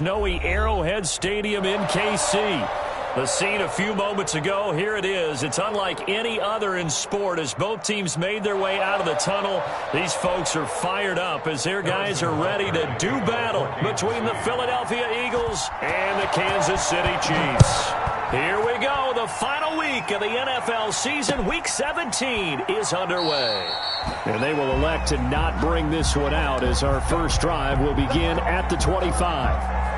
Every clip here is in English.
snowy Arrowhead Stadium in KC. The scene a few moments ago, here it is. It's unlike any other in sport as both teams made their way out of the tunnel. These folks are fired up as their guys are ready to do battle between the Philadelphia Eagles and the Kansas City Chiefs. Here we go. The final week of the NFL season. Week 17 is underway. And they will elect to not bring this one out as our first drive will begin at the 25.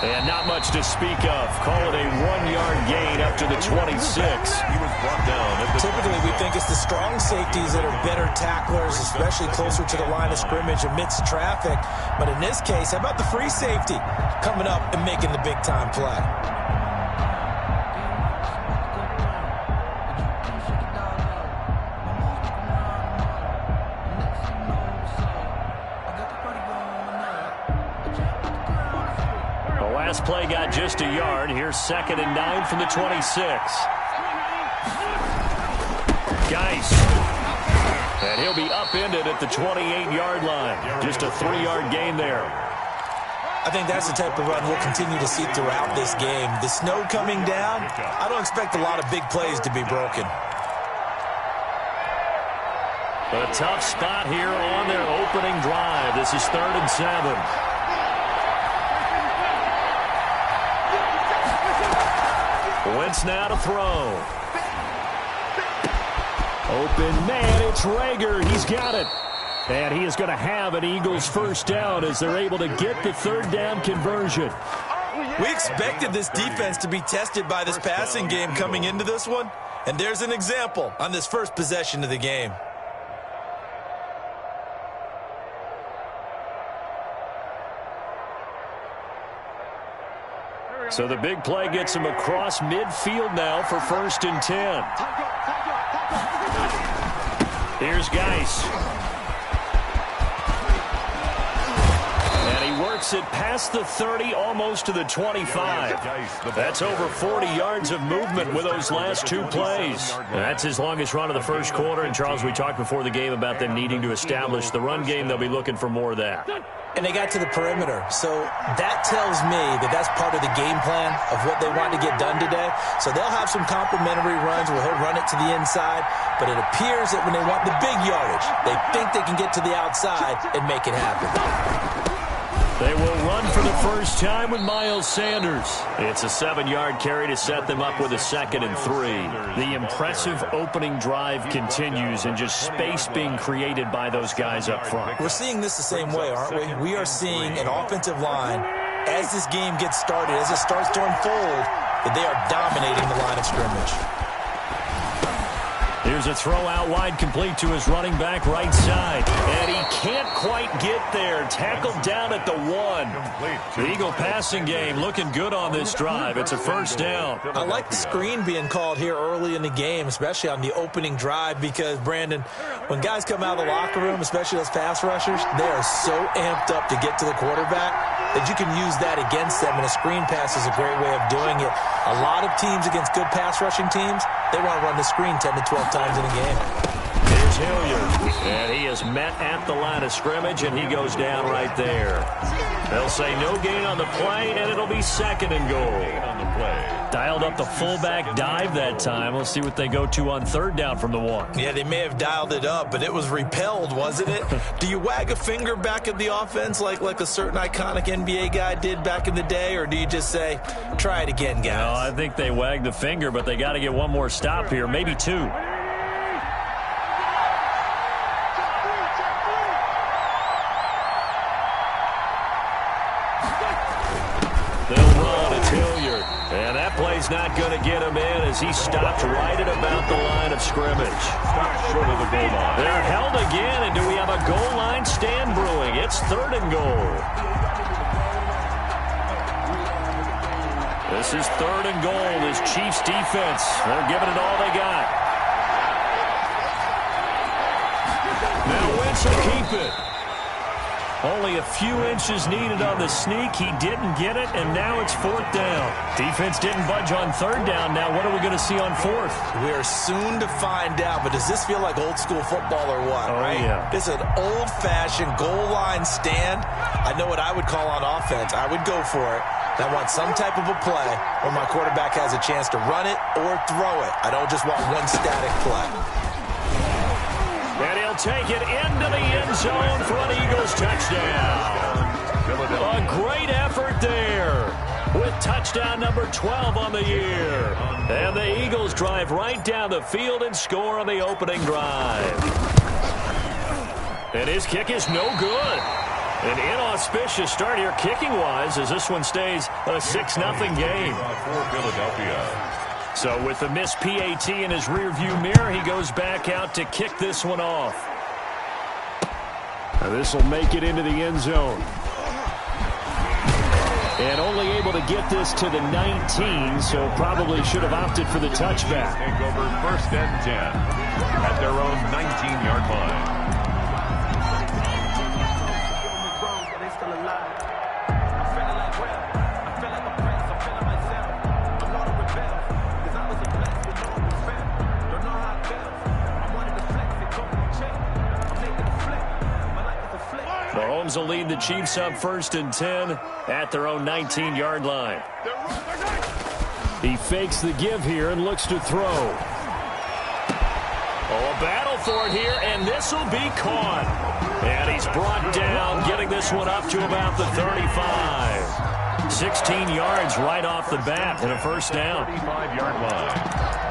And not much to speak of. Call it a 1-yard gain up to the 26. He was brought down. Typically, we think it's the strong safeties that are better tacklers, especially closer to the line of scrimmage amidst traffic. But in this case, how about the free safety coming up and making the big-time play? Play got just a yard. Here's 2nd and 9 from the 26. Geis. And he'll be upended at the 28-yard line. Just a 3-yard gain there. I think that's the type of run we'll continue to see throughout this game. The snow coming down, I don't expect a lot of big plays to be broken. A tough spot here on their opening drive. This is 3rd and 7. Wentz now to throw. Open man, it's Rager. He's got it. And he is going to have an Eagles first down as they're able to get the 3rd down conversion. We expected this defense to be tested by this passing game coming into this one. And there's an example on this first possession of the game. So the big play gets him across midfield now for 1st and 10. Here's Geis. And he works it past the 30, almost to the 25. That's over 40 yards of movement with those last 2 plays. And that's his longest run of the first quarter. And, Charles, we talked before the game about them needing to establish the run game. They'll be looking for more of that. And they got to the perimeter. So that tells me that that's part of the game plan of what they want to get done today. So they'll have some complimentary runs where he'll run it to the inside. But it appears that when they want the big yardage, they think they can get to the outside and make it happen. They will run for the first time with Miles Sanders. It's a 7-yard carry to set them up with a 2nd and 3. The impressive opening drive continues and just space being created by those guys up front. We're seeing this the same way, aren't we? We are seeing an offensive line, as this game gets started, as it starts to unfold, that they are dominating the line of scrimmage. Here's a throw out wide, complete to his running back right side. And he can't quite get there. Tackled down at the 1. The Eagle passing game looking good on this drive. It's a first down. I like the screen being called here early in the game, especially on the opening drive, because, Brandon, when guys come out of the locker room, especially those pass rushers, they are so amped up to get to the quarterback that you can use that against them, and a screen pass is a great way of doing it. A lot of teams against good pass rushing teams, they want to run the screen 10 to 12 times in a game. Here's Hilliard, and he is met at the line of scrimmage, and he goes down right there. They'll say no gain on the play, and it'll be 2nd and goal. Dialed up the fullback dive that time. We'll see what they go to on 3rd down from the 1. Yeah, they may have dialed it up, but it was repelled, wasn't it? Do you wag a finger back at the offense like a certain iconic NBA guy did back in the day, or do you just say, try it again, guys? No, I think they wag the finger, but they got to get one more stop here, maybe 2. And that play's not going to get him in as he stopped right at about the line of scrimmage. Short of the goal line. They're held again, and do we have a goal line stand brewing? It's 3rd and goal. This is 3rd and goal. This Chiefs defense, they're giving it all they got. Now Wentz will keep it. Only a few inches needed on the sneak. He didn't get it, and now it's 4th down. Defense didn't budge on 3rd down. Now what are we going to see on 4th? We're soon to find out, but does this feel like old school football or what, right? Yeah. This is an old-fashioned goal line stand. I know what I would call on offense. I would go for it. I want some type of a play where my quarterback has a chance to run it or throw it. I don't just want one static play. And he'll take it into the end zone for an Eagles touchdown. A great effort there with touchdown number 12 on the year. And the Eagles drive right down the field and score on the opening drive. And his kick is no good. An inauspicious start here kicking-wise as this one stays a 6-0 game. For Philadelphia. So with the missed PAT in his rearview mirror, he goes back out to kick this one off. Now this will make it into the end zone. And only able to get this to the 19, so probably should have opted for the touchback. Take over 1st and 10 at their own 19-yard line. Mahomes will lead the Chiefs up 1st and 10 at their own 19-yard line. He fakes the give here and looks to throw. Oh, a battle for it here, and this will be caught. And he's brought down, getting this one up to about the 35. 16 yards right off the bat and a 1st down. 35-yard line.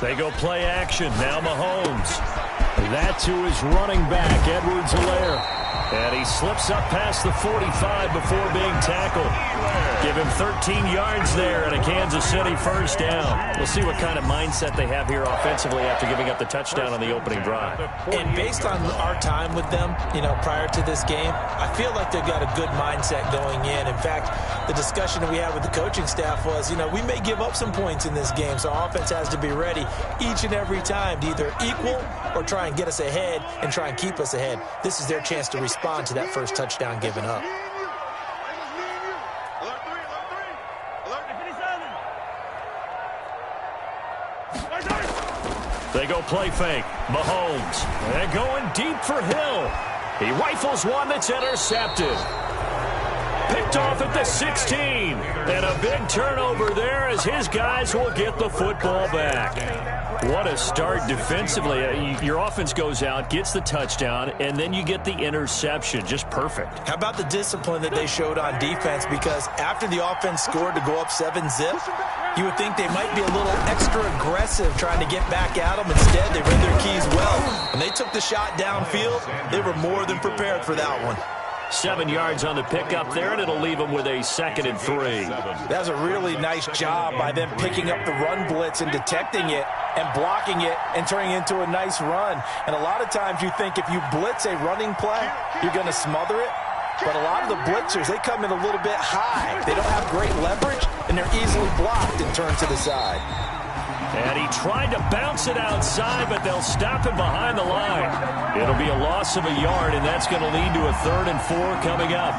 They go play action. Now Mahomes. That to his running back, Edwards-Helaire. And he slips up past the 45 before being tackled. Give him 13 yards there and a Kansas City 1st down. We'll see what kind of mindset they have here offensively after giving up the touchdown on the opening drive. And based on our time with them, prior to this game, I feel like they've got a good mindset going in. In fact, the discussion that we had with the coaching staff was, we may give up some points in this game, so offense has to be ready each and every time to either equal or try and get us ahead and try and keep us ahead. This is their chance to respond to that first touchdown given up. They go play fake. Mahomes. They're going deep for Hill. He rifles one that's intercepted. Picked off at the 16. And a big turnover there as his guys will get the football back. What a start defensively. Your offense goes out, gets the touchdown, and then you get the interception. Just perfect. How about the discipline that they showed on defense? Because after the offense scored to go up 7-zip, you would think they might be a little extra aggressive trying to get back at them. Instead, they read their keys well. When they took the shot downfield, they were more than prepared for that one. 7 yards on the pickup there, and it'll leave them with a 2nd and 3. That was a really nice job by them picking up the run blitz and detecting it and blocking it and turning it into a nice run. And a lot of times you think if you blitz a running play, you're going to smother it. But a lot of the blitzers, they come in a little bit high. They don't have great leverage, and they're easily blocked and turned to the side. And he tried to bounce it outside, but they'll stop him behind the line. It'll be a loss of a yard, and that's going to lead to a 3rd and 4 coming up.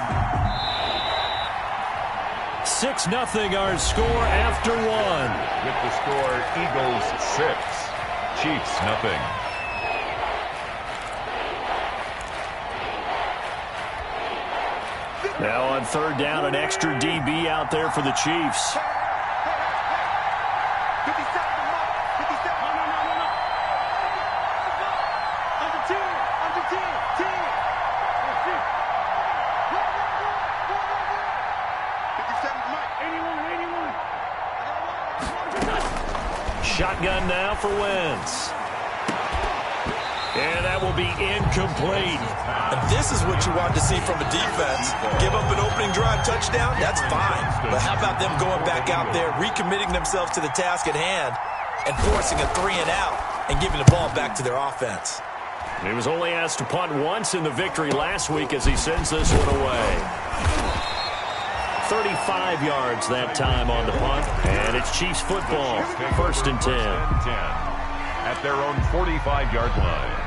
6-0 our score after 1. With the score, Eagles 6, Chiefs 0. Now on 3rd down, an extra DB out there for the Chiefs. Shotgun now for Wentz. And that will be incomplete. And this is what you want to see from a defense. Give up an opening drive touchdown, that's fine. But how about them going back out there, recommitting themselves to the task at hand, and forcing a 3-and-out and giving the ball back to their offense. He was only asked to punt once in the victory last week as he sends this one away. 35 yards that time on the punt. And it's Chiefs football, 1st and 10. At their own 45-yard line.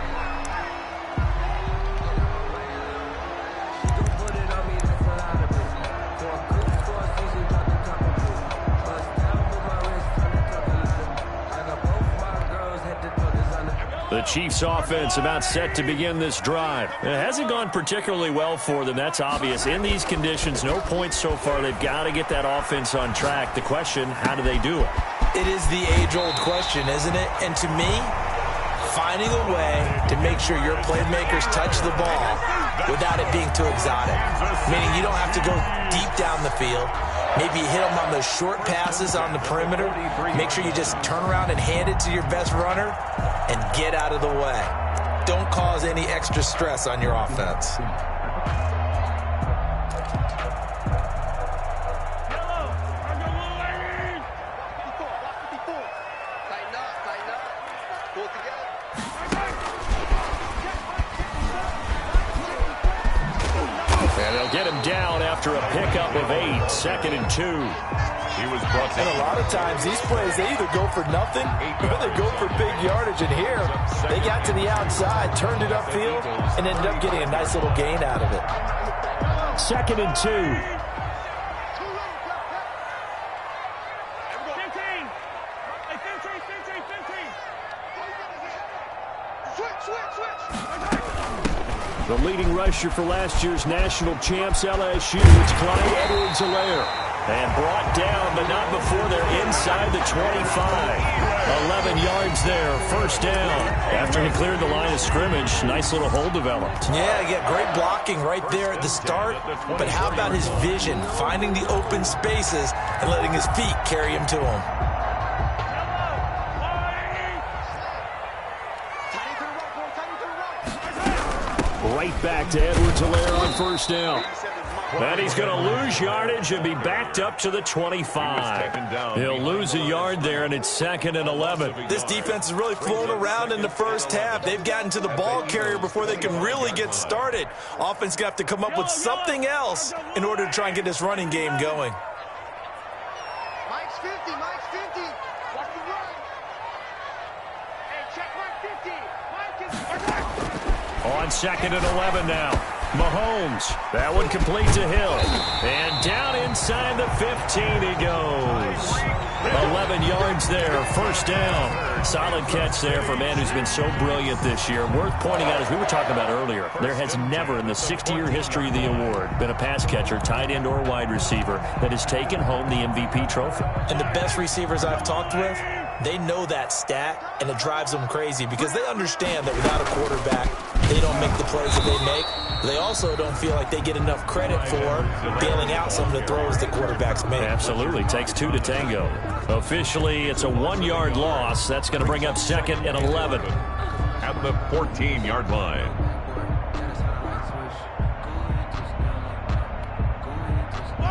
The Chiefs offense about set to begin this drive. It hasn't gone particularly well for them, that's obvious. In these conditions, no points so far. They've got to get that offense on track. The question, how do they do it? It is the age-old question, isn't it? And to me, finding a way to make sure your playmakers touch the ball without it being too exotic. Meaning you don't have to go deep down the field. Maybe you hit them on those short passes on the perimeter. Make sure you just turn around and hand it to your best runner and get out of the way. Don't cause any extra stress on your offense. And they'll get him down after a pickup of 8, 2nd and 2. He was brought down. And a lot of times these plays, they either go for nothing or they go for big yardage. And here, they got to the outside, turned it upfield, and ended up getting a nice little gain out of it. 2nd and 2. The leading rusher for last year's national champs, LSU, it's Clyde Edwards-Helaire. And brought down, but not before they're inside the 25. 11 yards there, 1st down. After he cleared the line of scrimmage, nice little hole developed. Yeah, great blocking right there at the start. But how about his vision, finding the open spaces and letting his feet carry him to him? Right back to Edwards-Helaire on 1st down. And he's going to lose yardage and be backed up to the 25. He'll lose a yard there, and it's 2nd and 11. This defense is really flown around in the first half. They've gotten to the ball carrier before they can really get started. Offense going to have to come up with something else in order to try and get this running game going. Mike's 50, Mike's 50. Watch the run. Hey, check Mike 50. Mike is... On 2nd and 11 now. Mahomes. That one complete to Hill. And down inside the 15 he goes. 11 yards there, 1st down. Solid catch there for a man who's been so brilliant this year. Worth pointing out, as we were talking about earlier, there has never in the 60-year history of the award been a pass catcher, tight end, or wide receiver that has taken home the MVP trophy. And the best receivers I've talked with, they know that stat, and it drives them crazy because they understand that without a quarterback, they don't make the plays that they make. They also don't feel like they get enough credit for bailing out some of the throws that quarterbacks make. Absolutely. Takes 2 to tango. Officially, it's a 1-yard loss. That's going to bring up 2nd and 11. At the 14-yard line.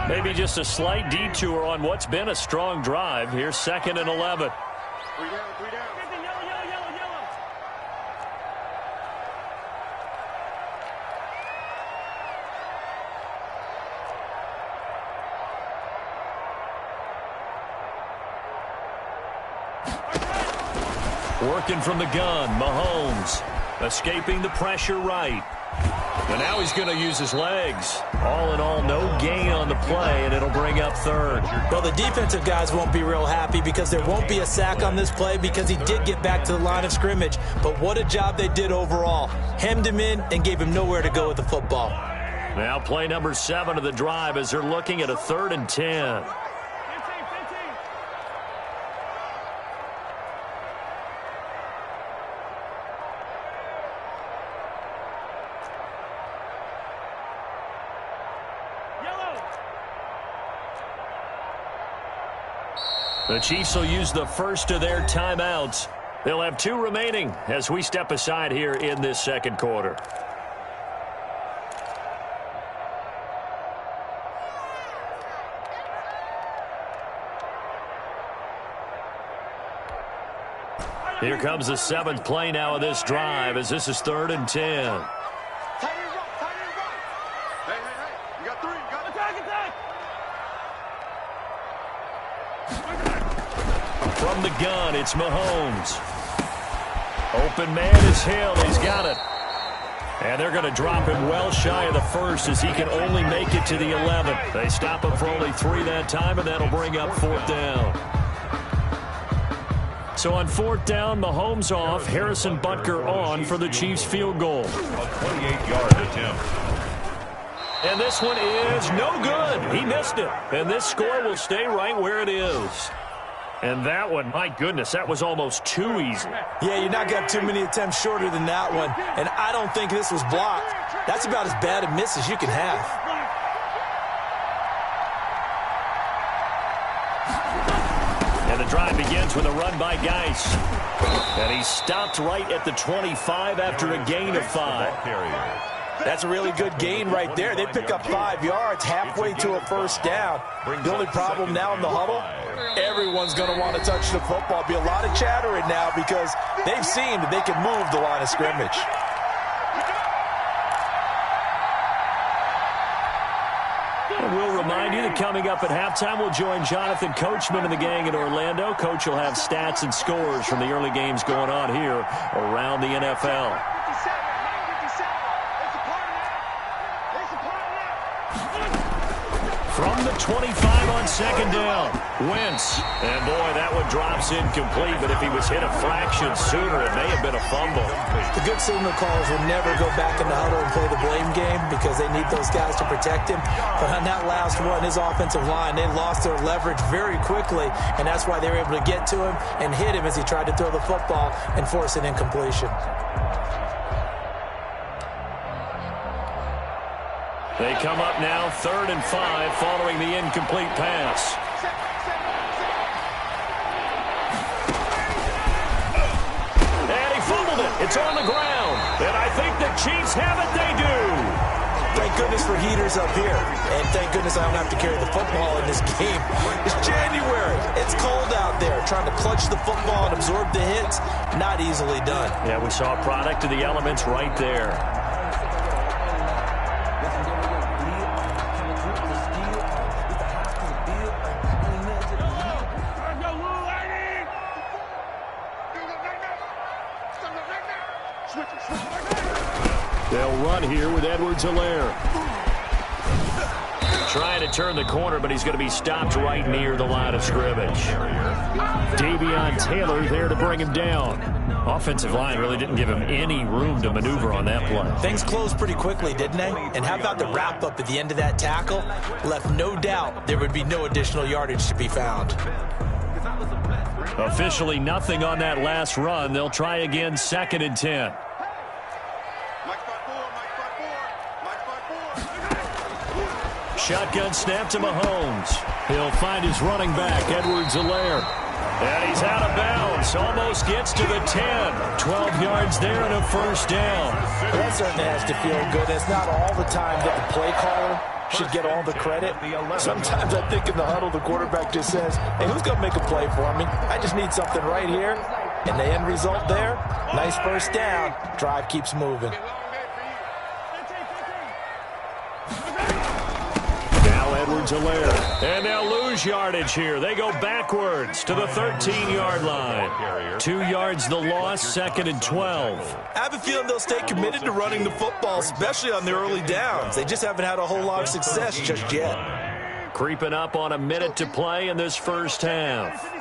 Maybe just a slight detour on what's been a strong drive. Here's 2nd and 11. 3 down, 3 down. Working from the gun, Mahomes. Escaping the pressure right. And now he's going to use his legs. All in all, no gain on the play, and it'll bring up 3rd. Well, the defensive guys won't be real happy because there won't be a sack on this play because he did get back to the line of scrimmage. But what a job they did overall. Hemmed him in and gave him nowhere to go with the football. Now play number 7 of the drive as they're looking at a 3rd and 10. The Chiefs will use the first of their timeouts. They'll have 2 remaining as we step aside here in this second quarter. Here comes the 7th play now of this drive as this is 3rd and 10. Tight end right, tight end right. Hey. You got 3. You got attack. From the gun, it's Mahomes. Open man is Hill. He's got it. And they're going to drop him well shy of the first as he can only make it to the 11th. They stop him for only 3 that time, and that'll bring up 4th down. So on 4th down, Mahomes off, Harrison Butker on for the Chiefs field goal. A 28-yard attempt. And this one is no good. He missed it. And this score will stay right where it is. And that one, my goodness, that was almost too easy. Yeah, you're not going to have too many attempts shorter than that one. And I don't think this was blocked. That's about as bad a miss as you can have. And the drive begins with a run by Geis. And he's stopped right at the 25 after a gain of 5. That's a really good gain right there. They pick up 5 yards halfway to a first down. The only problem now in the huddle, everyone's going to want to touch the football. Be a lot of chattering now because they've seen that they can move the line of scrimmage. We'll remind you that coming up at halftime, we'll join Jonathan Coachman and the gang in Orlando. Coach will have stats and scores from the early games going on here around the NFL. From the 25 on 2nd down, Wentz. And boy, that one drops incomplete, but if he was hit a fraction sooner, it may have been a fumble. The good signal callers will never go back in the huddle and play the blame game because they need those guys to protect him. But on that last one, his offensive line, they lost their leverage very quickly, and that's why they were able to get to him and hit him as he tried to throw the football and force an incompletion. They come up now 3rd and 5 following the incomplete pass. And he fumbled it. It's on the ground. And I think the Chiefs have it. They do. Thank goodness for heaters up here. And thank goodness I don't have to carry the football in this game. It's January. It's cold out there. Trying to clutch the football and absorb the hits, not easily done. Yeah, we saw a product of the elements right there. They'll run here with Edwards-Helaire. Trying to turn the corner, but he's going to be stopped right near the line of scrimmage. Davion Taylor there to bring him down. Offensive line really didn't give him any room to maneuver on that play. Things closed pretty quickly, didn't they? And how about the wrap-up at the end of that tackle? Left no doubt there would be no additional yardage to be found. Officially nothing on that last run. They'll try again 2nd and 10. Shotgun snap to Mahomes. He'll find his running back, Edwards-Helaire. And he's out of bounds. Almost gets to the 10. 12 yards there and a first down. Well, that certainly has to feel good. It's not all the time that the play caller should get all the credit. Sometimes I think in the huddle, the quarterback just says, hey, who's going to make a play for me? I just need something right here. And the end result there, nice first down. Drive keeps moving. Edwards-Helaire. And they'll lose yardage here. They go backwards to the 13-yard line. 2 yards the loss, 2nd and 12. I have a feeling they'll stay committed to running the football, especially on the early downs. They just haven't had a whole lot of success just yet. Creeping up on a minute to play in this first half.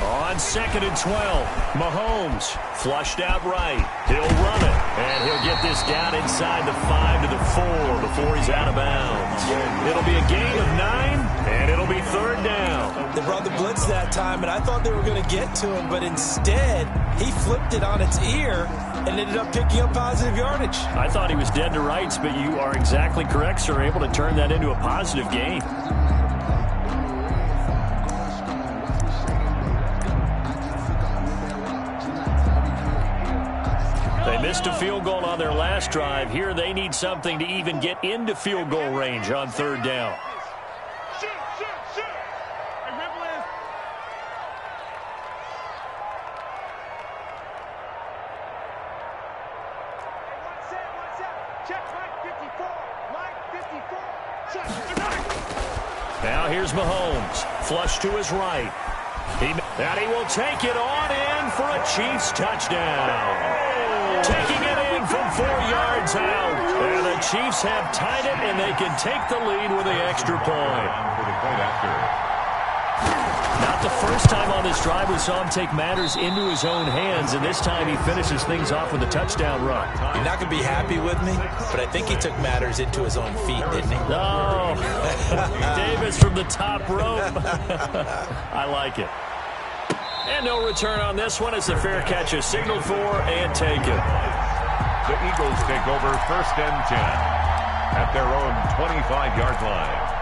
On on 2nd and 12. Mahomes flushed out right. He'll run it, and he'll get this down inside the 5 to the 4 before he's out of bounds. It'll be a gain of 9, and it'll be 3rd down. They brought the blitz that time, and I thought they were going to get to him, but instead he flipped it on its ear and ended up picking up positive yardage. I thought he was dead to rights, but you are exactly correct, sir. Able to turn that into a positive gain. They missed a field goal on their last drive. Here they need something to even get into field goal range on 3rd down. Now here's Mahomes. Flush to his right. And he will take it on in for a Chiefs touchdown. Taking it in from 4 yards out. And the Chiefs have tied it, and they can take the lead with the extra point. Not the first time on this drive we saw him take matters into his own hands, and this time he finishes things off with a touchdown run. You're not going to be happy with me, but I think he took matters into his own feet, didn't he? No. Davis from the top rope. I like it. And no return on this one as the fair catch is signaled for and taken. The Eagles take over 1st and 10 at their own 25-yard line.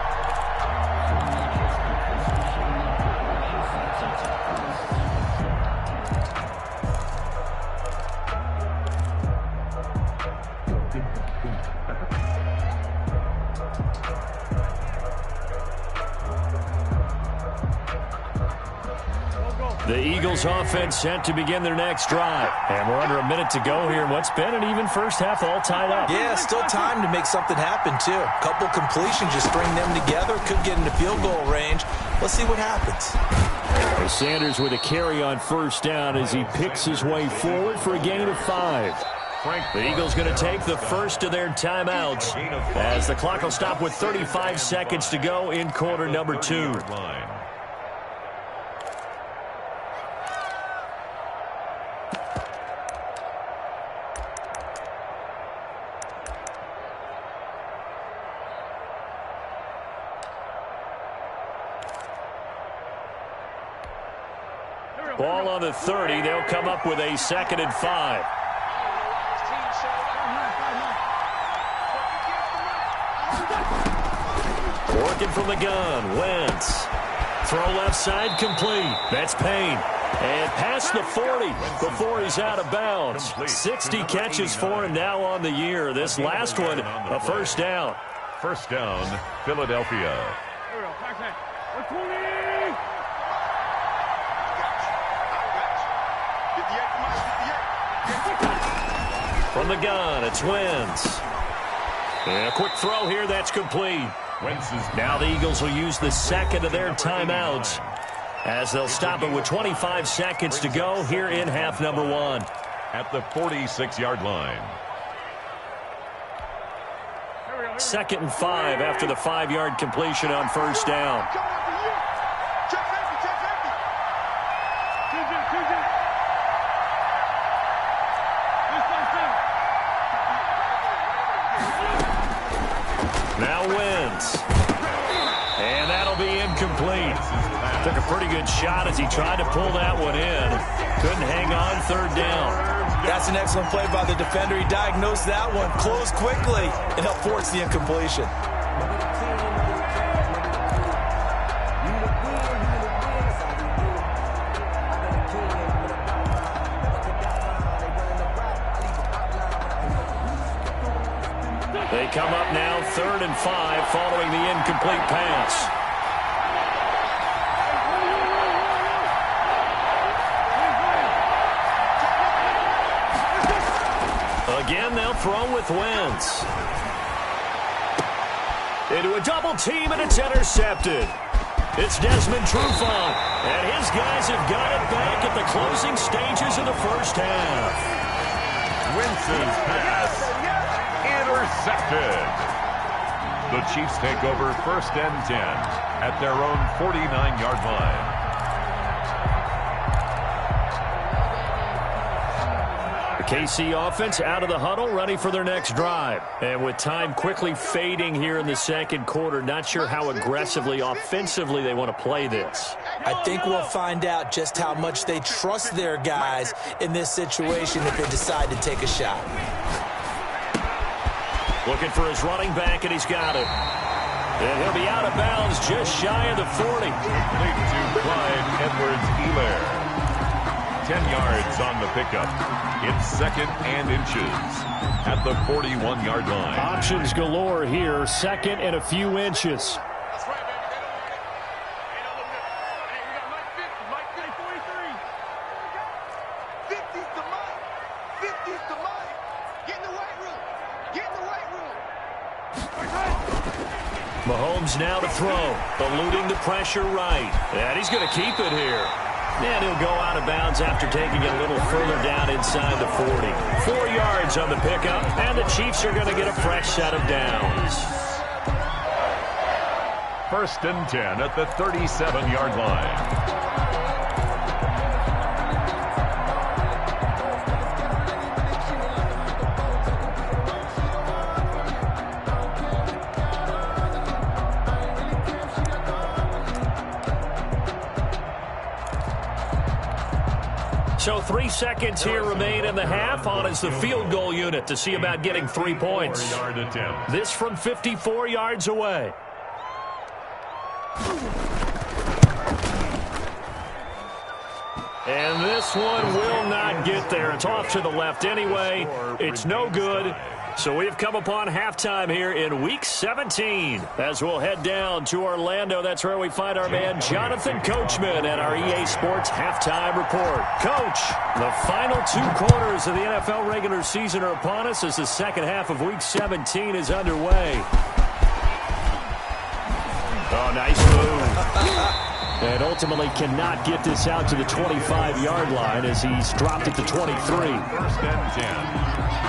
The Eagles offense set to begin their next drive. And we're under a minute to go here. What's been an even first half all tied up. Yeah, still time to make something happen, too. Couple completions, just string them together. Could get into field goal range. Let's see what happens. Sanders with a carry on 1st down as he picks his way forward for a gain of 5. The Eagles going to take the first of their timeouts as the clock will stop with 35 seconds to go in quarter number 2. Ball on the 30. They'll come up with a 2nd and 5. Working from the gun. Wentz. Throw left side complete. That's Payne. And past the 40 before he's out of bounds. 60 catches for him now on the year. This last one, a 1st down. 1st down, Philadelphia. From the gun, it's Wentz. And a quick throw here, that's complete. Now the Eagles will use the 2nd of their timeouts as they'll stop it with 25 seconds to go here in half number 1. At the 46-yard line. 2nd and 5 after the 5-yard completion on 1st down. Now Wentz. And that'll be incomplete. Took a pretty good shot as he tried to pull that one in. Couldn't hang on 3rd down. That's an excellent play by the defender. He diagnosed that one, closed quickly, and helped force the incompletion. They come up now 3rd and 5 following the incomplete pass. Again, they'll throw with Wentz. Into a double team, and it's intercepted. It's Desmond Trufant, and his guys have got it back at the closing stages of the 1st half. Wentz's pass intercepted. The Chiefs take over 1st and 10 at their own 49-yard line. KC offense out of the huddle, ready for their next drive. And with time quickly fading here in the second quarter, not sure how aggressively, offensively they want to play this. I think we'll find out just how much they trust their guys in this situation if they decide to take a shot. Looking for his running back, and he's got it. And he'll be out of bounds just shy of the 40. Complete to Clyde Edwards-Helaire. 10 yards on the pickup. It's 2nd and inches at the 41-yard line. Options galore here. 2nd and a few inches. That's right, baby. They don't look good. Hey, we got Mike 50. Mike 43. 50's the Mike. 50's the Mike. Get in the weight room. Get in the weight room. Mahomes now to throw. Eluding the pressure right. And he's going to keep it here. And he'll go out of bounds after taking it a little further down inside the 40. 4 yards on the pickup, and the Chiefs are going to get a fresh set of downs. 1st and 10 at the 37-yard line. So 3 seconds here remain in the half. On is the field goal unit to see about getting 3 points. 4-yard attempt. This from 54 yards away. And this one will not get there. It's off to the left anyway. It's no good. So we've come upon halftime here in Week 17. As we'll head down to Orlando, that's where we find our man Jonathan Coachman at our EA Sports Halftime Report. Coach, the final 2 quarters of the NFL regular season are upon us as the second half of Week 17 is underway. Oh, nice move. And ultimately cannot get this out to the 25-yard line as he's dropped it to 23. 1st and 10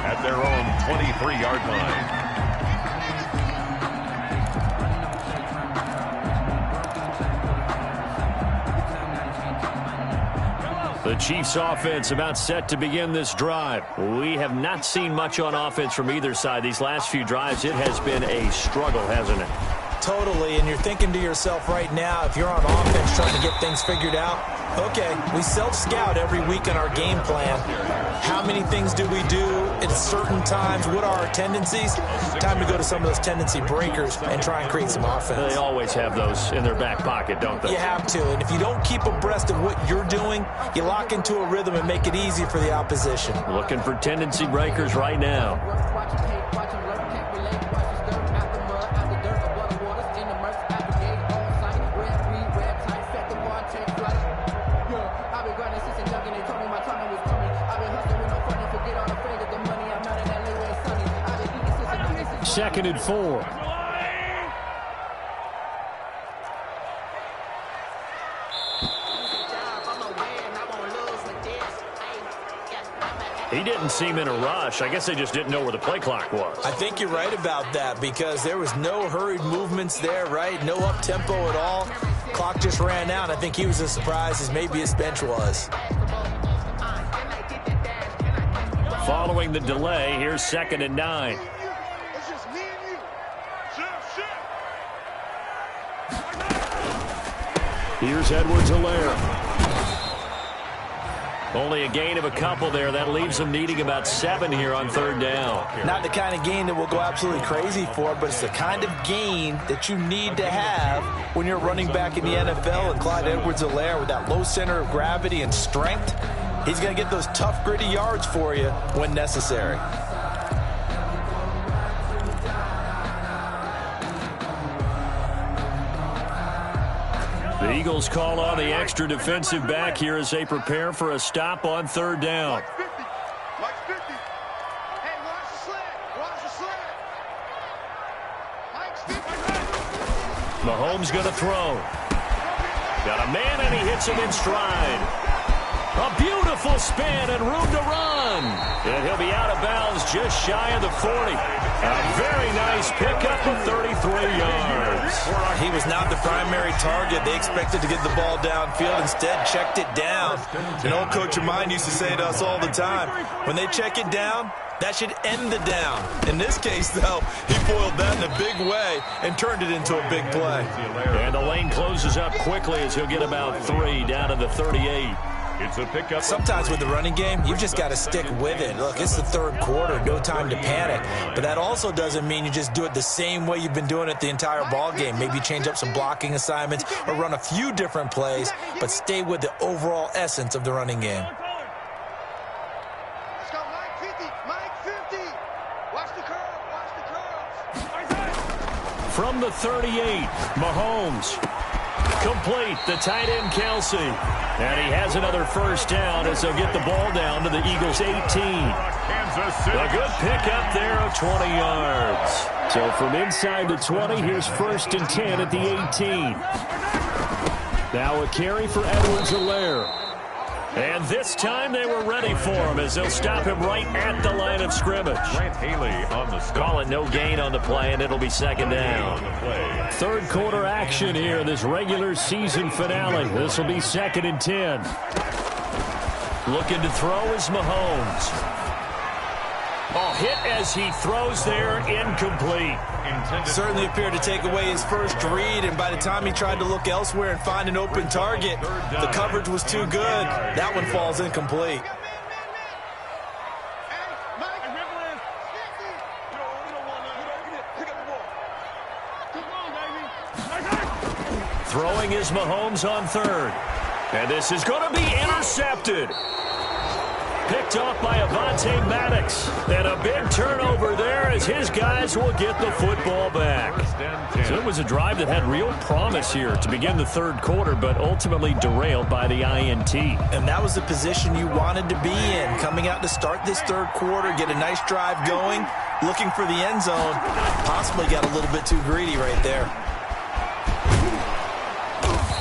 at their own 23-yard line. The Chiefs offense about set to begin this drive. We have not seen much on offense from either side. These last few drives, it has been a struggle, hasn't it? Totally, and you're thinking to yourself right now, if you're on offense trying to get things figured out, okay, we self-scout every week in our game plan. How many things do we do at certain times? What are our tendencies? Time to go to some of those tendency breakers and try and create some offense. They always have those in their back pocket, don't they? You have to, and if you don't keep abreast of what you're doing, you lock into a rhythm and make it easy for the opposition. Looking for tendency breakers right now. Second and 4. He didn't seem in a rush. I guess they just didn't know where the play clock was. I think you're right about that because there was no hurried movements there, right? No up-tempo at all. Clock just ran out. I think he was as surprised as maybe his bench was. Following the delay, here's 2nd and 9. Here's Edwards-Helaire. Only a gain of a couple there. That leaves them needing about 7 here on 3rd down. Not the kind of gain that we'll go absolutely crazy for, but it's the kind of gain that you need to have when you're running back in the NFL. And Clyde Edwards-Helaire with that low center of gravity and strength, he's going to get those tough, gritty yards for you when necessary. The Eagles call on the extra defensive back here as they prepare for a stop on 3rd down. Mike 50. Mike 50. Hey, watch the sled. Watch the sled. Mike's 50. Mahomes going to throw. Got a man, and he hits him in stride. A beautiful spin and room to run. And he'll be out of bounds just shy of the 40. A very nice pickup of 33 yards. He was not the primary target. They expected to get the ball downfield. Instead, checked it down. An old coach of mine used to say to us all the time, when they check it down, that should end the down. In this case, though, he foiled that in a big way and turned it into a big play. And the lane closes up quickly as he'll get about 3 down to the 38. It's a pickup. Sometimes with the running game, you've just got to stick with it. Look, it's the third quarter, no time to panic. But that also doesn't mean you just do it the same way you've been doing it the entire ball game. Maybe change up some blocking assignments or run a few different plays, but stay with the overall essence of the running game. Let's go, Mike 50, Mike 50. Watch the curls. From the 38, Mahomes. Complete, the tight end Kelsey. And he has another first down as they'll get the ball down to the Eagles' 18. A good pickup there of 20 yards. So from inside the 20, here's 1st and 10 at the 18. Now a carry for Edwards-Helaire. And this time they were ready for him as they'll stop him right at the line of scrimmage. Call it no gain on the play, and it'll be 2nd down. Third quarter action here, this regular season finale. This will be 2nd and 10. Looking to throw is Mahomes. Oh, hit as he throws there, incomplete. Certainly appeared to take away his first read, and by the time he tried to look elsewhere and find an open target, the coverage was too good. That one falls incomplete. Throwing is Mahomes on 3rd. And this is going to be intercepted. Picked off by Avonte Maddox. And a big turnover there as his guys will get the football back. So it was a drive that had real promise here to begin the third quarter, but ultimately derailed by the INT. And that was the position you wanted to be in. Coming out to start this third quarter, get a nice drive going, looking for the end zone. Possibly got a little bit too greedy right there.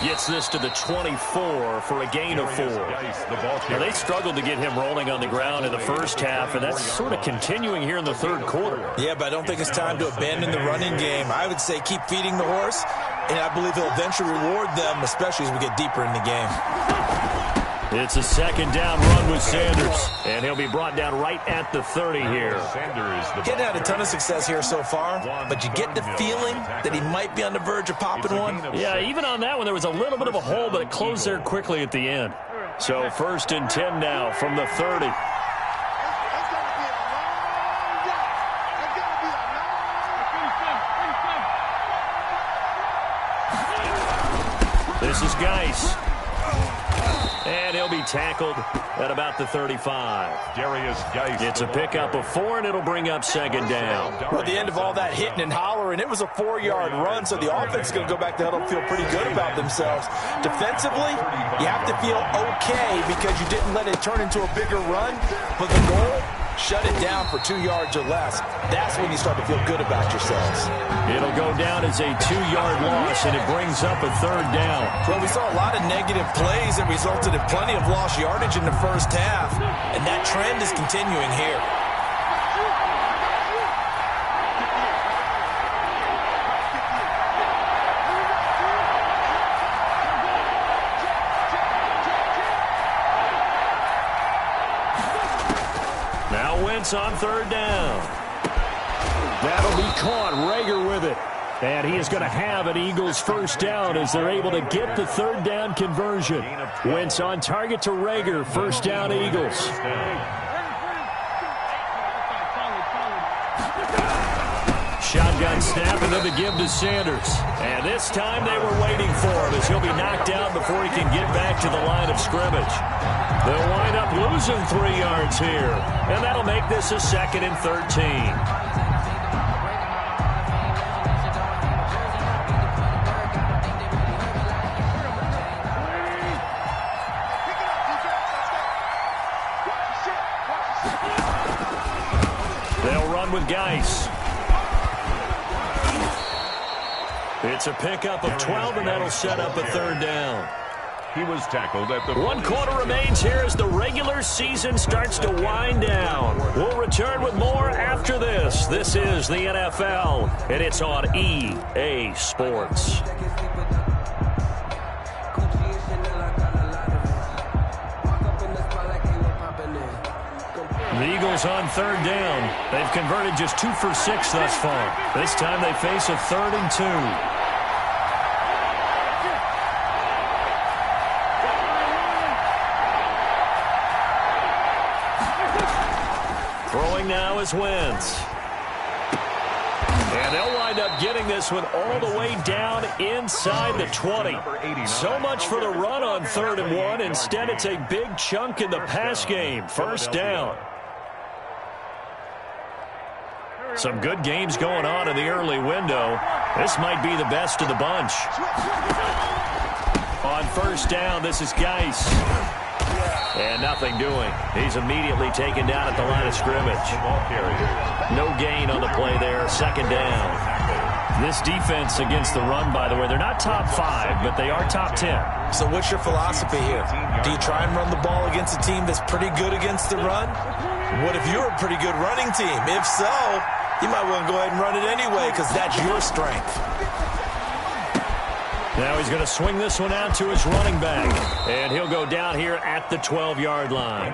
Gets this to the 24 for a gain of 4. Now, they struggled to get him rolling on the ground in the first half, and that's sort of continuing here in the third quarter. Yeah, but I don't think it's time to abandon the running game. I would say keep feeding the horse, and I believe he'll eventually reward them, especially as we get deeper in the game. It's a 2nd down run with Sanders, and he'll be brought down right at the 30 here. Hadn't had a ton of success here so far, but you get the feeling that he might be on the verge of popping one. Yeah, even on that one, there was a little bit of a hole, but it closed there quickly at the end. So 1st and 10 now from the 30. This is Geis. And he'll be tackled at about the 35. It's a pickup of 4, and it'll bring up 2nd down. Well, at the end of all that hitting and hollering, it was a 4-yard run, so the offense is going to go back to huddle and feel pretty good about themselves. Defensively, you have to feel okay because you didn't let it turn into a bigger run, but the goal, shut it down for 2 yards or less. That's when you start to feel good about yourselves. It'll go down as a 2-yard loss, and it brings up a 3rd down. Well, we saw a lot of negative plays that resulted in plenty of lost yardage in the first half, and that trend is continuing here. Now Wentz on 3rd down. That'll be caught. Rager with it. And he is going to have an Eagles 1st down as they're able to get the 3rd down conversion. Wentz on target to Rager. 1st down Eagles. Shotgun snap and then the give to Sanders. And this time they were waiting for him as he'll be knocked down before he can get back to the line of scrimmage. They'll wind up losing 3 yards here. And that'll make this a 2nd and 13. They'll run with Geis. It's a pickup of 12, and that'll set up a 3rd down. He was tackled at the... 1 quarter remains here as the regular season starts to wind down. We'll return with more after this. This is the NFL, and it's on EA Sports. The Eagles on 3rd down. They've converted just 2 for 6 thus far. This time they face a 3rd and 2. Throwing now is Wentz. And they'll wind up getting this one all the way down inside the 20. So much for the run on 3rd and 1. Instead, it's a big chunk in the pass game. 1st down. Some good games going on in the early window. This might be the best of the bunch. On 1st down, this is Geis. And nothing doing. He's immediately taken down at the line of scrimmage. No gain on the play there. 2nd down. This defense against the run, by the way, they're not top 5, but they are top 10. So what's your philosophy here? Do you try and run the ball against a team that's pretty good against the run? What if you're a pretty good running team? If so, you might want to go ahead and run it anyway because that's your strength. Now he's going to swing this one out to his running back. And he'll go down here at the 12-yard line.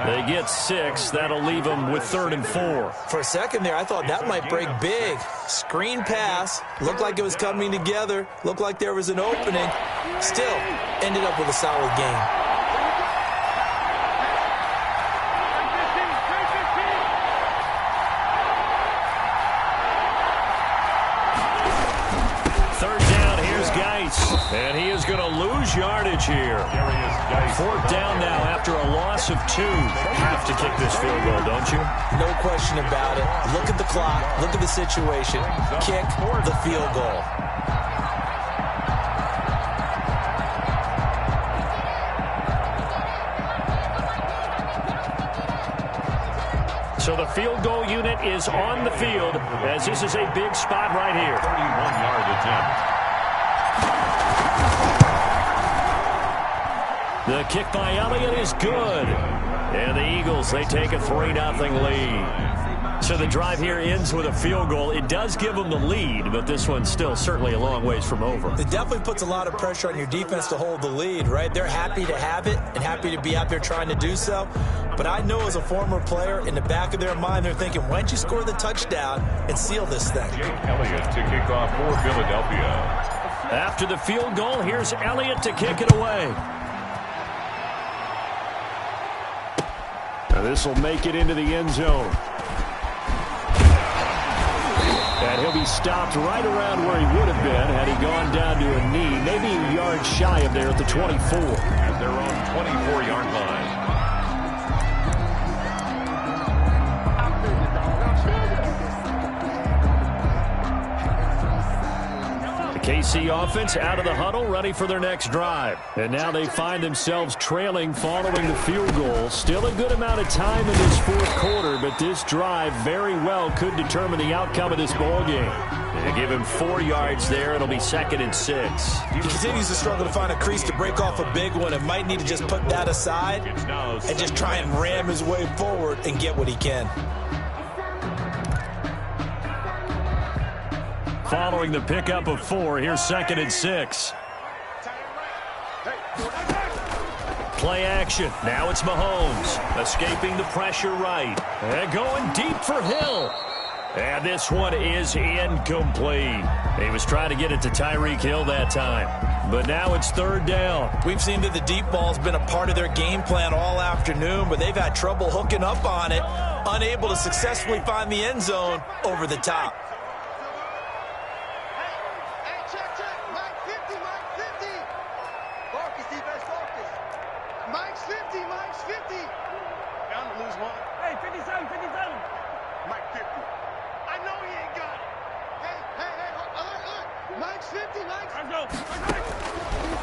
They get 6. That'll leave them with 3rd and 4. For a second there, I thought that might break big. Screen pass. Looked like it was coming together. Looked like there was an opening. Still, ended up with a solid game. And he is going to lose yardage here. 4th down now after a loss of 2. Have to kick this field goal, don't you? No question about it. Look at the clock. Look at the situation. Kick the field goal. So the field goal unit is on the field as this is a big spot right here. 31-yard attempt. The kick by Elliott is good. And the Eagles, they take a 3-0 lead. So the drive here ends with a field goal. It does give them the lead, but this one's still certainly a long ways from over. It definitely puts a lot of pressure on your defense to hold the lead, right? They're happy to have it and happy to be out there trying to do so. But I know as a former player, in the back of their mind, they're thinking, why don't you score the touchdown and seal this thing? Jake Elliott to kick off for Philadelphia. After the field goal, here's Elliott to kick it away. Now this will make it into the end zone. And he'll be stopped right around where he would have been had he gone down to a knee, maybe a yard shy of there at the 24. At their own 24-yard line. KC offense out of the huddle, ready for their next drive. And now they find themselves trailing following the field goal. Still a good amount of time in this 4th quarter, but this drive very well could determine the outcome of this ball game. They give him 4 yards there. It'll be 2nd and 6. He continues to struggle to find a crease to break off a big one and might need to just put that aside and just try and ram his way forward and get what he can. Following the pickup of 4, here's 2nd and 6. Play action. Now it's Mahomes. Escaping the pressure right. And going deep for Hill. And this one is incomplete. He was trying to get it to Tyreek Hill that time. But now it's 3rd down. We've seen that the deep ball's been a part of their game plan all afternoon, but they've had trouble hooking up on it, unable to successfully find the end zone over the top.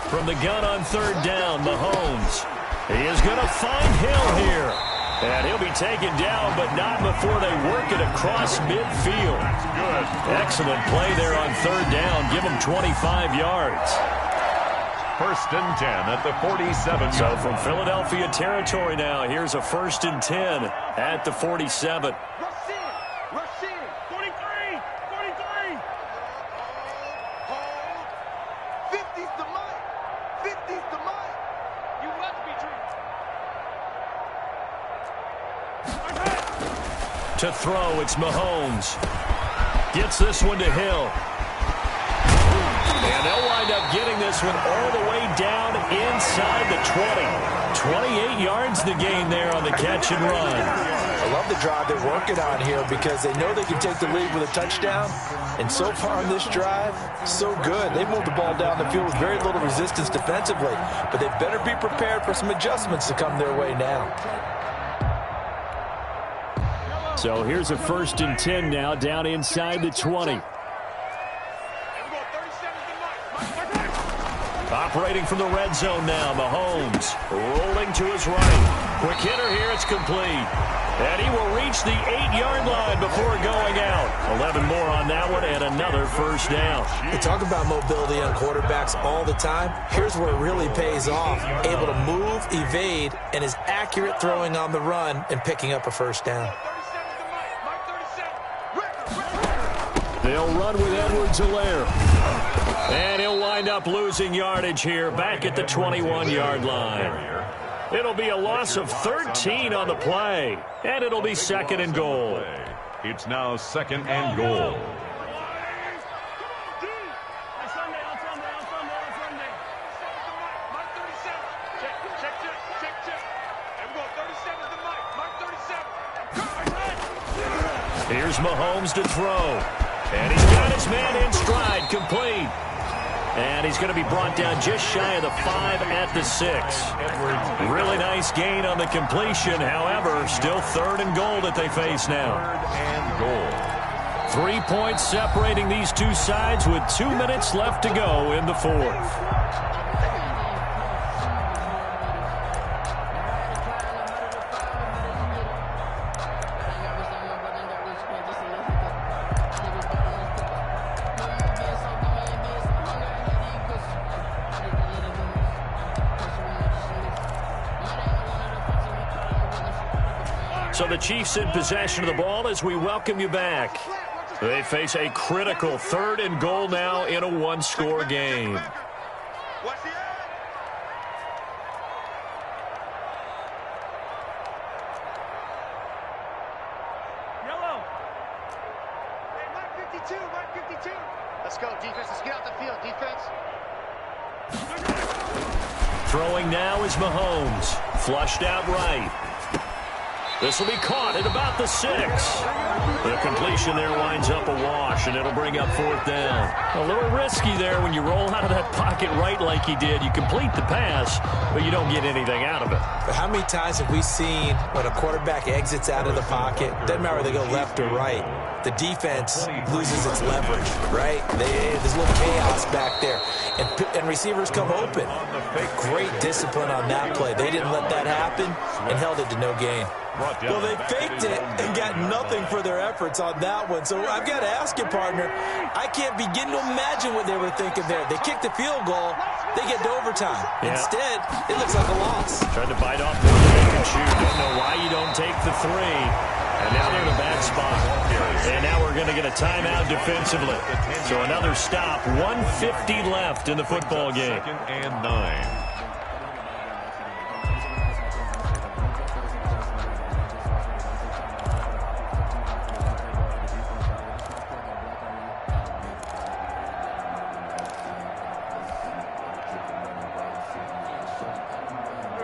From the gun on 3rd down, Mahomes. He is going to find Hill here. And he'll be taken down, but not before they work it across midfield. That's good. Excellent play there on 3rd down. Give him 25 yards. First and 10 at the 47. So from Philadelphia territory now, here's a 1st and 10 at the 47. Rush in. 43. 50's the mic. 50's the mic. You must be true. To throw, it's Mahomes. Gets this one to Hill. And they'll wind up getting this one all the way down inside the 20. 28 yards the gain there on the catch and run. I love the drive they're working on here because they know they can take the lead with a touchdown. And so far on this drive, so good. They moved the ball down the field with very little resistance defensively. But they better be prepared for some adjustments to come their way now. So here's a 1st and 10 now down inside the 20. Operating from the red zone now, Mahomes rolling to his right. Quick hitter here, it's complete. And he will reach the 8-yard line before going out. 11 more on that one and another first down. We talk about mobility on quarterbacks all the time. Here's where it really pays off. Able to move, evade, and is accurate throwing on the run and picking up a first down. They'll run with Edwards-Helaire. And he'll wind up losing yardage here back at the 21-yard line. It'll be a loss of 13 on the play, and it'll be 2nd and goal. It's now 2nd and goal. Here's Mahomes to throw. And he's got his man in stride, complete. And he's going to be brought down just shy of the 5 at the 6. Really nice gain on the completion. However, still 3rd and goal that they face now. 3rd and goal. 3 points separating these two sides with 2 minutes left to go in the 4th. So the Chiefs in possession of the ball as we welcome you back. They face a critical 3rd and goal now in a one-score game. Yellow. Hey, Mark 52, Mark 52. Let's go, defense. Let's get out the field, defense. Throwing now is Mahomes. Flushed out right. This will be caught at about the 6. The completion there winds up a wash, and it'll bring up 4th down. A little risky there when you roll out of that pocket right like he did. You complete the pass, but you don't get anything out of it. But how many times have we seen when a quarterback exits out of the pocket, doesn't matter whether they go left or right, the defense loses its leverage, right? There's a little chaos back there, and receivers come open. Great discipline on that play. They didn't let that happen and held it to no gain. Well, they faked it and got nothing for their efforts on that one. So I've got to ask you, partner, I can't begin to imagine what they were thinking there. They kicked the field goal. They get to overtime. Yeah. Instead, it looks like a loss. Tried to bite off the bacon and shoot. Don't know why you don't take the 3. And now they're in a bad spot. And now we're going to get a timeout defensively. So another stop. 1:50 left in the football game. 2nd and 9.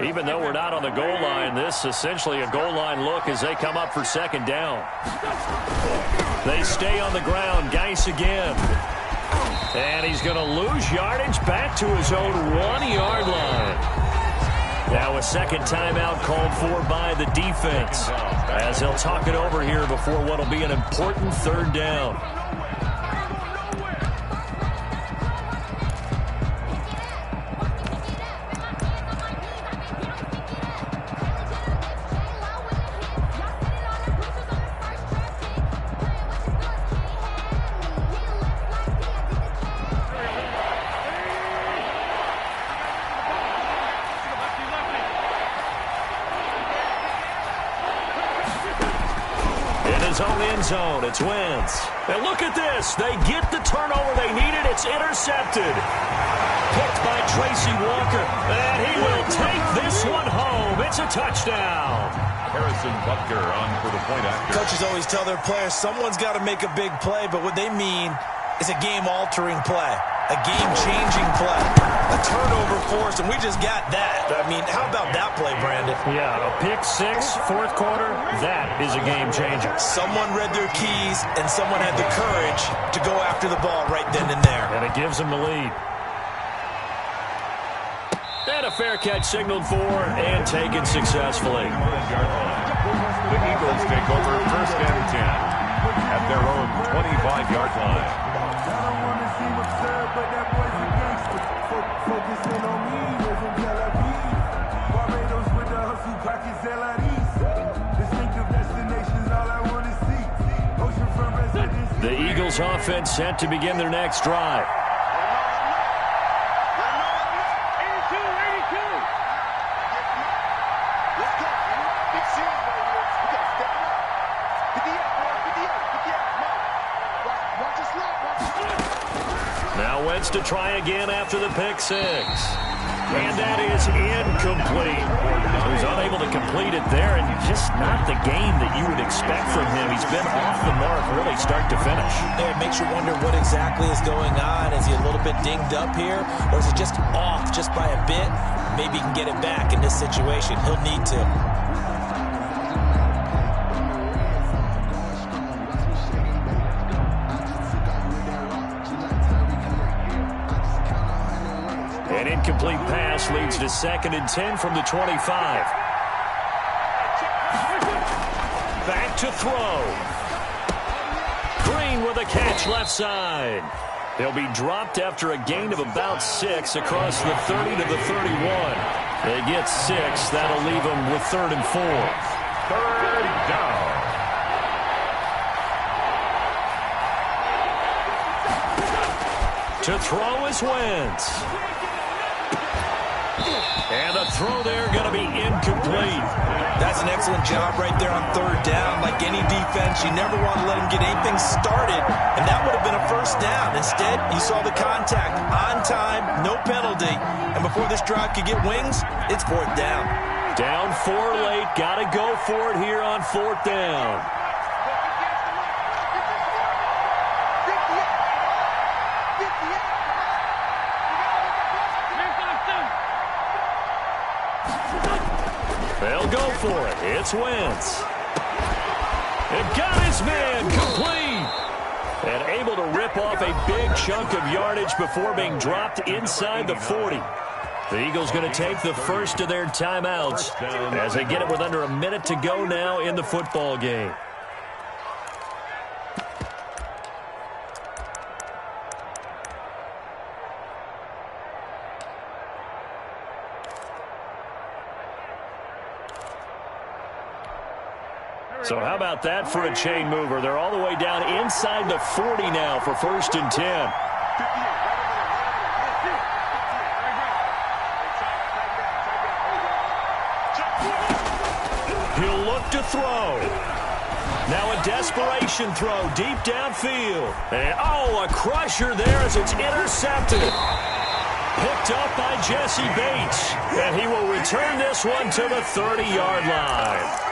Even though we're not on the goal line, this is essentially a goal line look as they come up for 2nd down. They stay on the ground. Geis again. And he's going to lose yardage back to his own 1-yard line. Now a 2nd timeout called for by the defense as they'll talk it over here before what will be an important 3rd down. his own end zone. It's Wentz. And look at this. They get the turnover they needed. It's intercepted. Picked by Tracy Walker. And he will take this one home. It's a touchdown. Harrison Butker on for the point after. Coaches always tell their players someone's got to make a big play, but what they mean is a game-altering play, a game-changing play, a turnover force, and we just got that. I mean, how about that play, Brandon? Yeah, a pick six, fourth quarter, that is a game changer. Someone read their keys, and someone had the courage to go after the ball right then and there. And it gives them the lead. And a fair catch signaled for and taken successfully. The Eagles take over first and 10 at their own 25-yard line. The Eagles offense set to begin their next drive. Now Wentz to try again after the pick six. And that is incomplete. He was unable to complete it there, and just not the game that you would expect from him. He's been off the mark really start to finish. It makes you wonder what exactly is going on. Is he a little bit dinged up here, or is it just off just by a bit? Maybe he can get it back in this situation. He'll need to. An incomplete pass leads to 2nd and 10 from the 25. Back to throw. Green with a catch left side. He'll be dropped after a gain of about 6 across the 30 to the 31. They get 6. That'll leave them with 3rd and 4. Third down. To throw is Wentz. And the throw there going to be incomplete. That's an excellent job right there on 3rd down. Like any defense, you never want to let him get anything started, and that would have been a first down. Instead, you saw the contact on time, no penalty, and before this drive could get wings, it's 4th down. Down 4 late, got to go for it here on 4th down. They'll go for it. It's Wentz. And got his man complete. And able to rip off a big chunk of yardage before being dropped inside the 40. The Eagles going to take the first of their timeouts as they get it with under a minute to go now in the football game. So how about that for a chain mover? They're all the way down inside the 40 now for 1st and 10. He'll look to throw. Now a desperation throw deep downfield. And a crusher there as it's intercepted. Picked up by Jesse Bates. And he will return this one to the 30-yard line.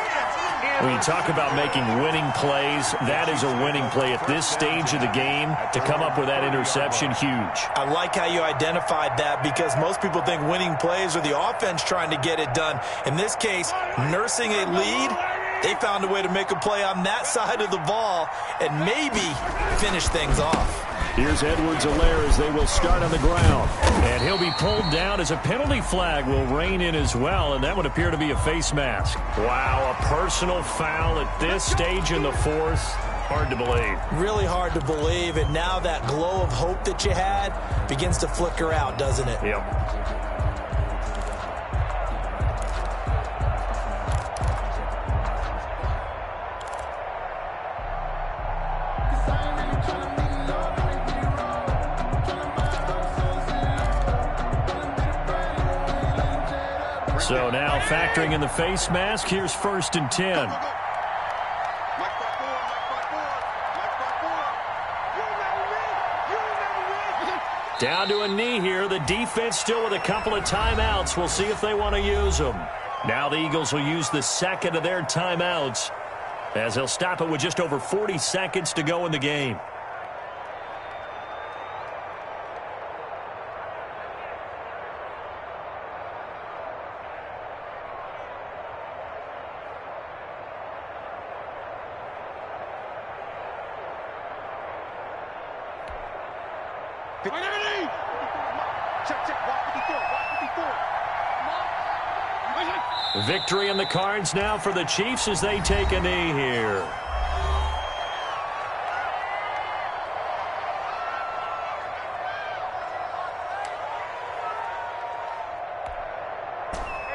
When you talk about making winning plays, that is a winning play at this stage of the game. To come up with that interception, huge. I like how you identified that because most people think winning plays are the offense trying to get it done. In this case, nursing a lead, they found a way to make a play on that side of the ball and maybe finish things off. Here's Edwards-Helaire as they will start on the ground. And he'll be pulled down as a penalty flag will rein in as well, and that would appear to be a face mask. Wow, a personal foul at this stage in the 4th. Hard to believe. Really hard to believe, and now that glow of hope that you had begins to flicker out, doesn't it? Yep. So now factoring in the face mask, here's 1st and 10. Down to a knee here. The defense still with a couple of timeouts. We'll see if they want to use them. Now the Eagles will use the second of their timeouts, as they'll stop it with just over 40 seconds to go in the game. Victory in the cards now for the Chiefs as they take a knee here.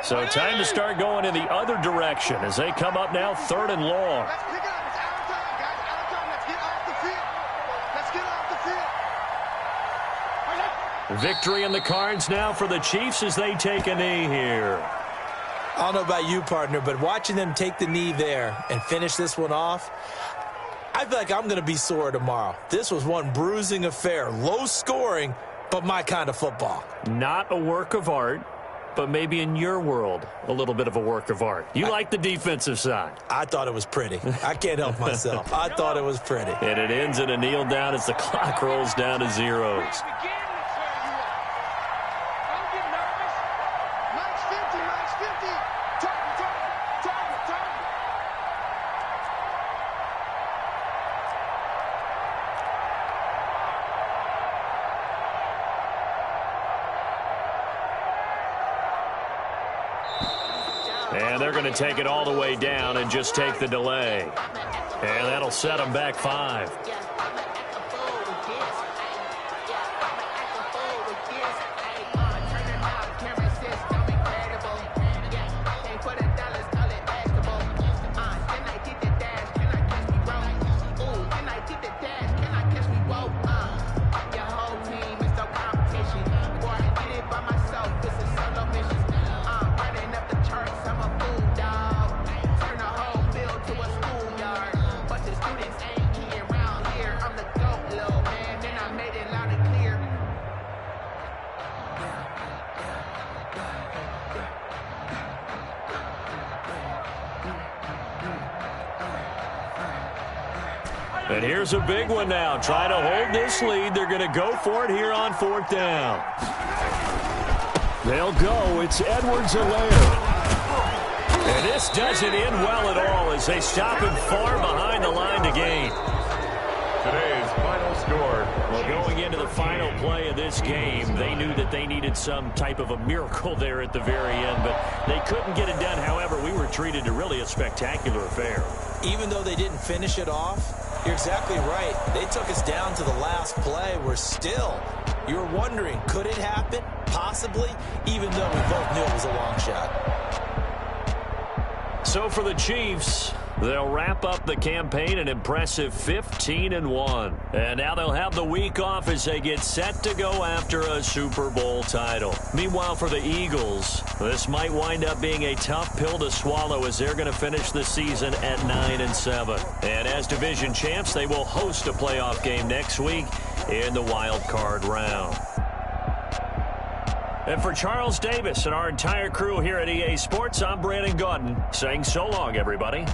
So time to start going in the other direction as they come up now 3rd and long. Let's pick it up. It's out of time, guys. Out of time. Let's get off the field. Let's get off the field. Victory in the cards now for the Chiefs as they take a knee here. I don't know about you, partner, but watching them take the knee there and finish this one off, I feel like I'm going to be sore tomorrow. This was one bruising affair. Low scoring, but my kind of football. Not a work of art, but maybe in your world, a little bit of a work of art. You like the defensive side. I thought it was pretty. I can't help myself. I thought it was pretty. And it ends in a kneel down as the clock rolls down to zeros. And they're going to take it all the way down and just take the delay. And that'll set them back 5. And here's a big one now. Trying to hold this lead. They're going to go for it here on 4th down. They'll go. It's Edwards-Helaire. And this doesn't end well at all as they stop him far behind the line to gain. Today's final score. Well, going into the final play of this game, they knew that they needed some type of a miracle there at the very end, but they couldn't get it done. However, we were treated to really a spectacular affair. Even though they didn't finish it off, you're exactly right. They took us down to the last play. We're still, you were wondering, could it happen? Possibly, even though we both knew it was a long shot. So for the Chiefs, they'll wrap up the campaign an impressive 15-1. And now they'll have the week off as they get set to go after a Super Bowl title. Meanwhile, for the Eagles, this might wind up being a tough pill to swallow as they're going to finish the season at 9-7. And as division champs, they will host a playoff game next week in the wild card round. And for Charles Davis and our entire crew here at EA Sports, I'm Brandon Gaudin saying so long, everybody.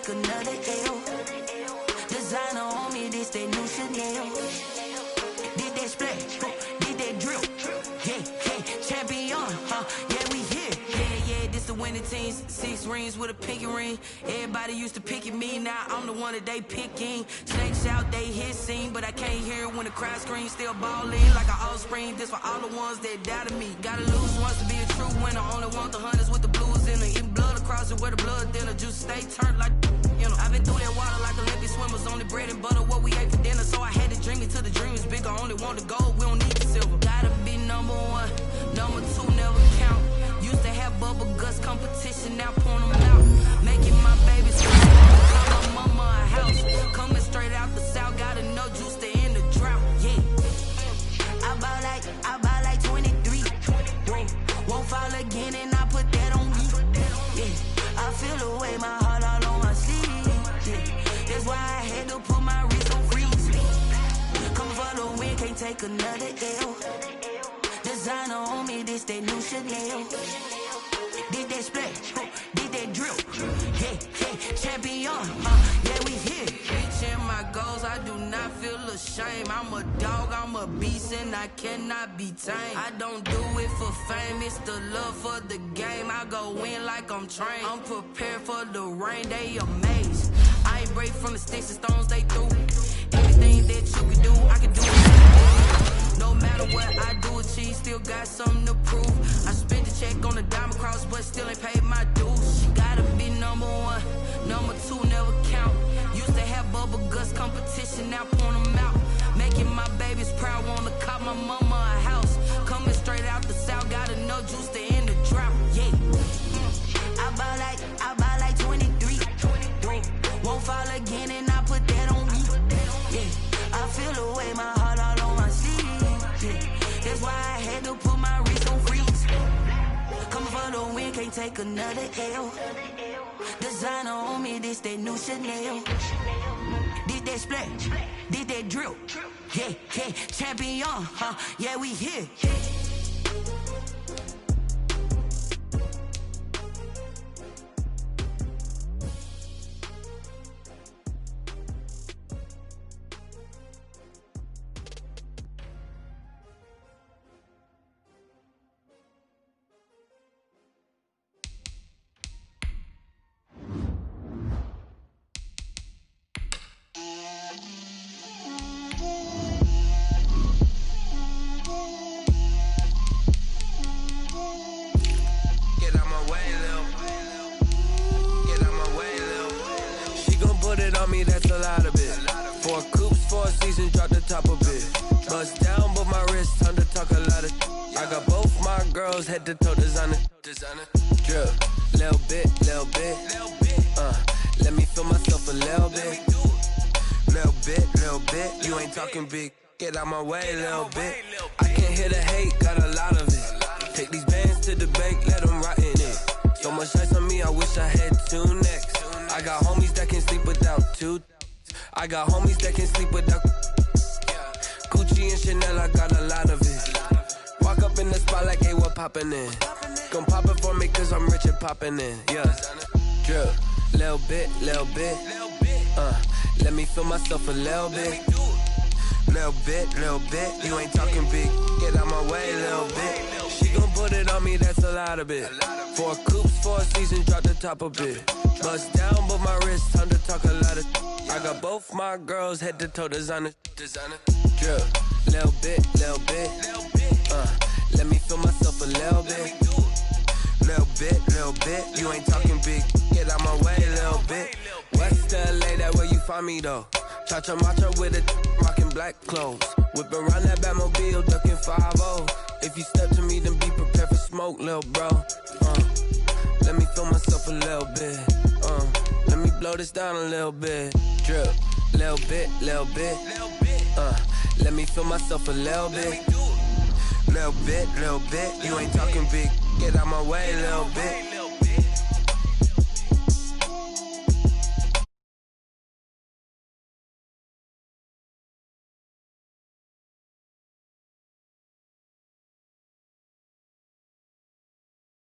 take another L. Designer on me, this that new Chanel. Did that splash, did that drill. Yeah, champion, yeah, we here. Yeah, this the winning team. 6 rings with a pinky ring. Everybody used to pick at me, now I'm the one that they picking. Snakes out, they hit scene, but I can't hear it when the crowd screams. Still ballin' like an offspring. This for all the ones that doubted me. Gotta lose once to be a true winner. Only want the hunters with the blues in it. Eating blood across it where the blood thinner. Juice stay turned like, you know. I've been through that water like Olympic swimmers. Only bread and butter, what we ate for dinner. So I had to dream it till the dream is bigger. Only want the gold, we don't need the silver. Gotta be number 1, number 2 never count. Used to have bubble guts competition, now point them out. Making my babies call my mama a house. Coming straight out the south, gotta know juice to end the drought. Yeah, I buy like 23. Won't fall again and I put that on me. Yeah, I feel the way, my heart all on my sleeve. Yeah, that's why I had to put my wrist on freeze. Come for the win, can't take another L. Designer on me, this that new Chanel. Did that splash, did that drill. Yeah, champion, yeah, we here. Reaching my goals, I do not feel ashamed. I'm a dog, I'm a beast, and I cannot be tamed. I don't do it for fame, it's the love for the game. I go in like I'm trained. I'm prepared for the rain, they amazed. I ain't break from the sticks and stones they threw. Everything that you can do, I can do it. No matter what I do, achieve, still got something to prove. I spent the check on the diamond cross, but still ain't paid my dues. Gotta be number 1, number 2 never count. Used to have bubble guts competition, now point them out. Making my babies proud, wanna cop my mama a house. Coming straight out the south, gotta know juice to end the drought. Yeah, I buy like 23. Won't fall again and I put that on me. Yeah, I feel the way, my heart all on my sleeve. Yeah, that's why I had to put my wrist on freeze. Coming for the win, can't take another L. Designer on me, this that new Chanel. Did that splash, did that drill. Yeah, champion, yeah, we here. That's a lot of it. 4 coops, 4 seasons, drop the top of it. Bust down, but my wrist, time to talk a lot of. I got both my girls head to toe designer. Drip, little bit. Let me feel myself a little bit. Little bit. You ain't talking big. Get out my way, little bit. I can't hear the hate, got a lot of it. Take these bands to the bank, let them rot in it. So much ice on me, I wish I had 2 necks. I got homies that can sleep without 2. I got homies that can sleep without. Gucci and Chanel, I got a lot of it. Walk up in the spot like, hey, what poppin' in? Gon' pop it for me cause I'm rich and poppin' in. Yeah, drip, little bit. Let me feel myself a little bit. Little bit. You ain't talking big. Get out my way, little bit. She gon' put it on me, that's a lot of it. 4 coops, 4 seasons, drop the top of it. Bust down, but my wrist, time to talk a lot of. I got both my girls head to toe designer. Drip, little bit. Let me feel myself a little bit. Little bit. You ain't talking big. Get out my way, little bit. West LA, that where you find me though. Cha-cha matcha with it, rockin' black clothes. Whip around that Batmobile, ducking 5-0. If you step to me, then be prepared for smoke, lil' bro. Let me feel myself a little bit. Let me blow this down a little bit. Drip, little bit. Let me feel myself a little bit. Little bit. You ain't talking big. Get out my way, little bit.